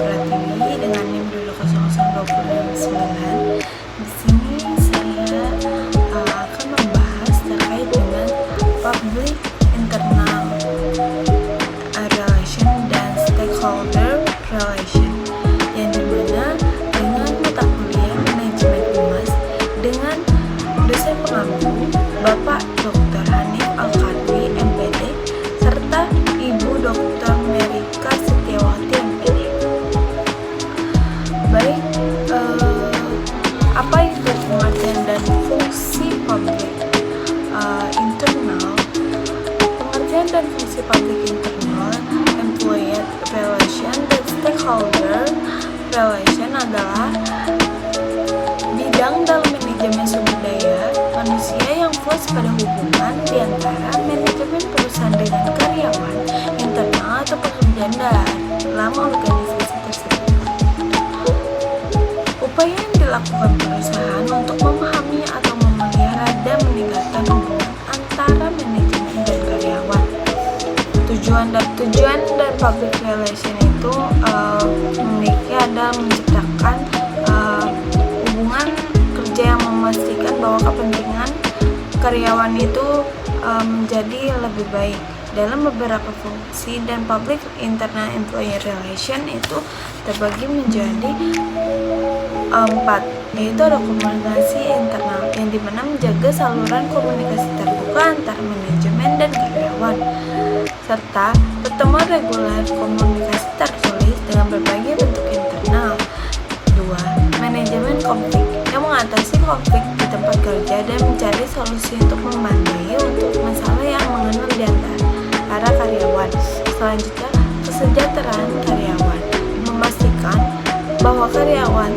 Pratiwi dengan NIM 2000269. Di sini saya akan membahas terkait dengan public internal relation dan stakeholder relation, yang dimana dengan mata kuliah manajemen humas dengan dosen pengampu Bapak Dr. Hanif Al-Kadwi MPD serta Ibu Dr. Merika Setiawati MPD. Baik, apa itu pengertian dan fungsi public internal? Pengertian dan fungsi public internal employee relation dan stakeholder relation adalah bidang dalam manajemen sumber daya manusia yang fokus pada hubungan di antara manajemen perusahaan dengan karyawan, internal atau pekerjaan dalam organisasi tersebut. Upaya yang dilakukan perusahaan untuk memahami atau memelihara dan meningkatkan hubungan antara manajemen dan karyawan. Tujuan dan public relation itu memiliki adalah menciptakan hubungan kerja yang memastikan bahwa kepentingan karyawan itu menjadi lebih baik. Dalam beberapa fungsi dan public internal employee relation itu terbagi menjadi 4, yaitu ada komunikasi internal yang dimana menjaga saluran komunikasi terbuka antara manajemen dan karyawan, serta pertemuan reguler komunikasi tertulis dengan berbagai bentuk internal. 2. Manajemen konflik yang mengatasi konflik di tempat kerja dan mencari solusi untuk memadai untuk masalah yang mengenal di antara karyawan. Selanjutnya, kesejahteraan karyawan memastikan bahwa karyawan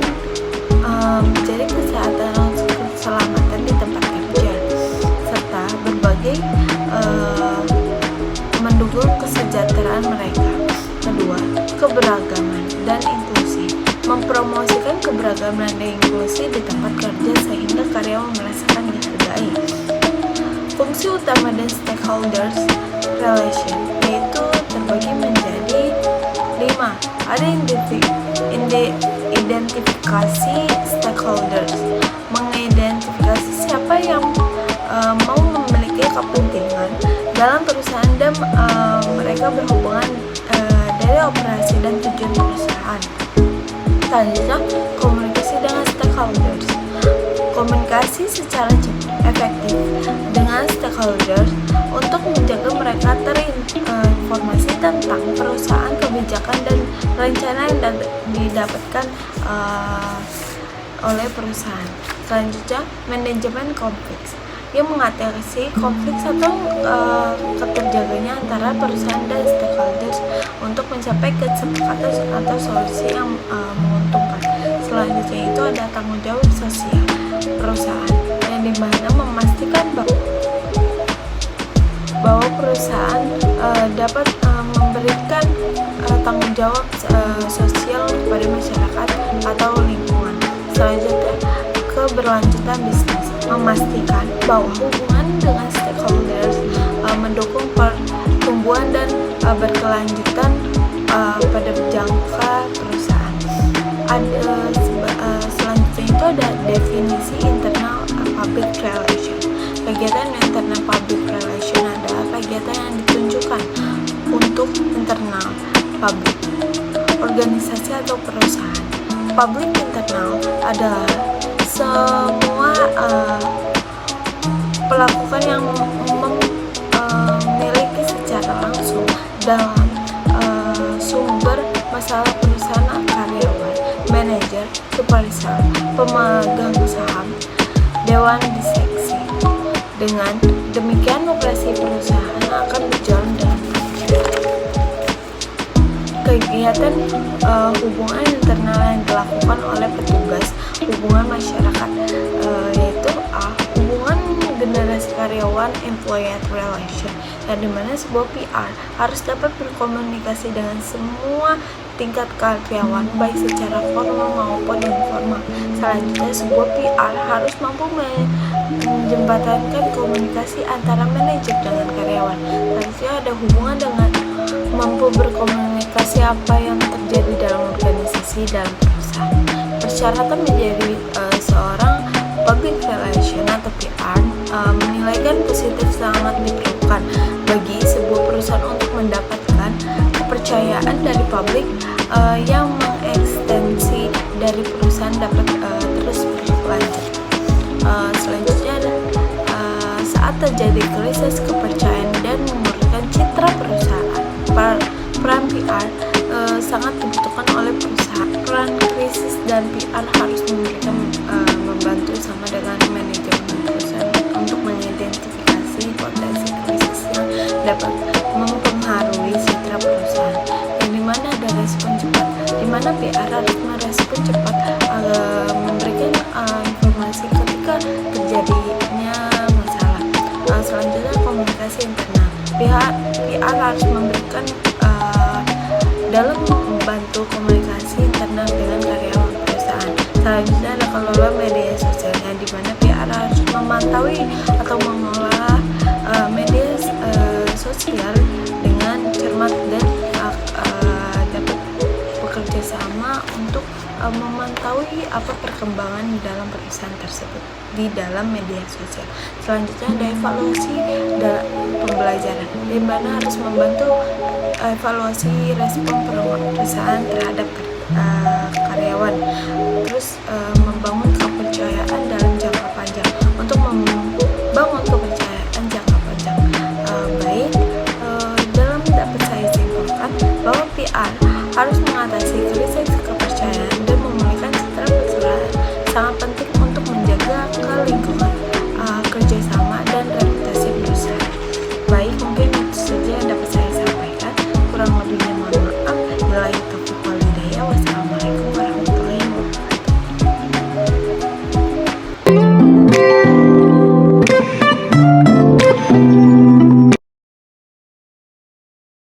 mencari kesehatan dan keselamatan di tempat kerja, serta berbagai mendukung kesejahteraan mereka. Kedua, keberagaman dan inklusi mempromosikan keberagaman dan inklusi di tempat kerja sehingga karyawan merasakan dihargai. Fungsi utama dan stakeholders relation yaitu terbagi menjadi 5. Ada identifikasi stakeholders, mengidentifikasi siapa yang mau memiliki kepentingan dalam perusahaan dan mereka berhubungan dari operasi dan tujuan perusahaan. Selanjutnya, komunikasi dengan stakeholders. Komunikasi secara efektif dengan stakeholders untuk menjaga mereka terinformasi tentang perusahaan, kebijakan, dan rencana yang didapatkan oleh perusahaan. Selanjutnya, manajemen konflik yang mengatasi konflik atau keterjaganya antara perusahaan dan stakeholders untuk mencapai kesepakatan atau solusi yang menguntungkan. Selanjutnya itu ada tanggung jawab sosial perusahaan yang dimana memastikan bahwa perusahaan dapat memberikan tanggung jawab sosial kepada masyarakat atau lingkungan. Selanjutnya, keberlanjutan bisnis memastikan bahwa hubungan dengan stakeholders mendukung pertumbuhan dan berkelanjutan pada jangka perusahaan. Selanjutnya itu ada definisi internal public relation. Kegiatan internal public relation adalah kegiatan yang ditunjukkan untuk internal public organisasi atau perusahaan. Public internal adalah semua pelakukan yang memiliki secara langsung dalam sumber masalah perusahaan, karyawan, manajer, supervisor, pemegang saham, dewan direksi. Dengan demikian, operasi perusahaan akan berjalan dengan lancar. Kegiatan hubungan internal yang dilakukan oleh petugas hubungan masyarakat yaitu hubungan generasi karyawan employee relation, yang dimana sebuah PR harus dapat berkomunikasi dengan semua tingkat karyawan baik secara formal maupun informal. Selanjutnya, sebuah PR harus mampu menjembatanikan komunikasi antara manajer dengan karyawan. Selanjutnya ada hubungan dengan mampu berkomunikasi apa yang terjadi dalam organisasi komunikasi dalam perusahaan. Persyaratan menjadi seorang public relation atau PR menilaikan positif sangat diperlukan bagi sebuah perusahaan untuk mendapatkan kepercayaan dari publik yang mengekstensi dari perusahaan dapat terus berlanjut. Selanjutnya saat terjadi krisis kepercayaan dan memurukkan citra perusahaan, peran PR sangat dibutuhkan oleh perusahaan. Peran krisis dan PR harus membantu sama dengan manajemen perusahaan untuk mengidentifikasi potensi krisis yang dapat mempengaruhi citra perusahaan, yang dimana ada respon cepat, dimana PR harus merespon cepat, memberikan informasi ketika terjadinya masalah. Selanjutnya komunikasi internal. PR harus memberikan dalam membantu komunikasi internal dengan karyawan perusahaan. Selanjutnya ada kelola media sosial, yang dimana PR harus memantau atau mengelola media sosial dengan cermat dan dapat bekerja sama untuk memantau apa perkembangan di dalam perusahaan tersebut di dalam media sosial. Selanjutnya ada evaluasi dalam pembelajaran, di mana harus membantu evaluasi respon perusahaan terhadap karyawan, terus membangun kepercayaan dalam jangka panjang. Untuk membangun kepercayaan jangka panjang baik, dalam dapat saya simpulkan bahwa PR harus mengatasi krisis kepercayaan dan memulihkan citra perusahaan sangat penting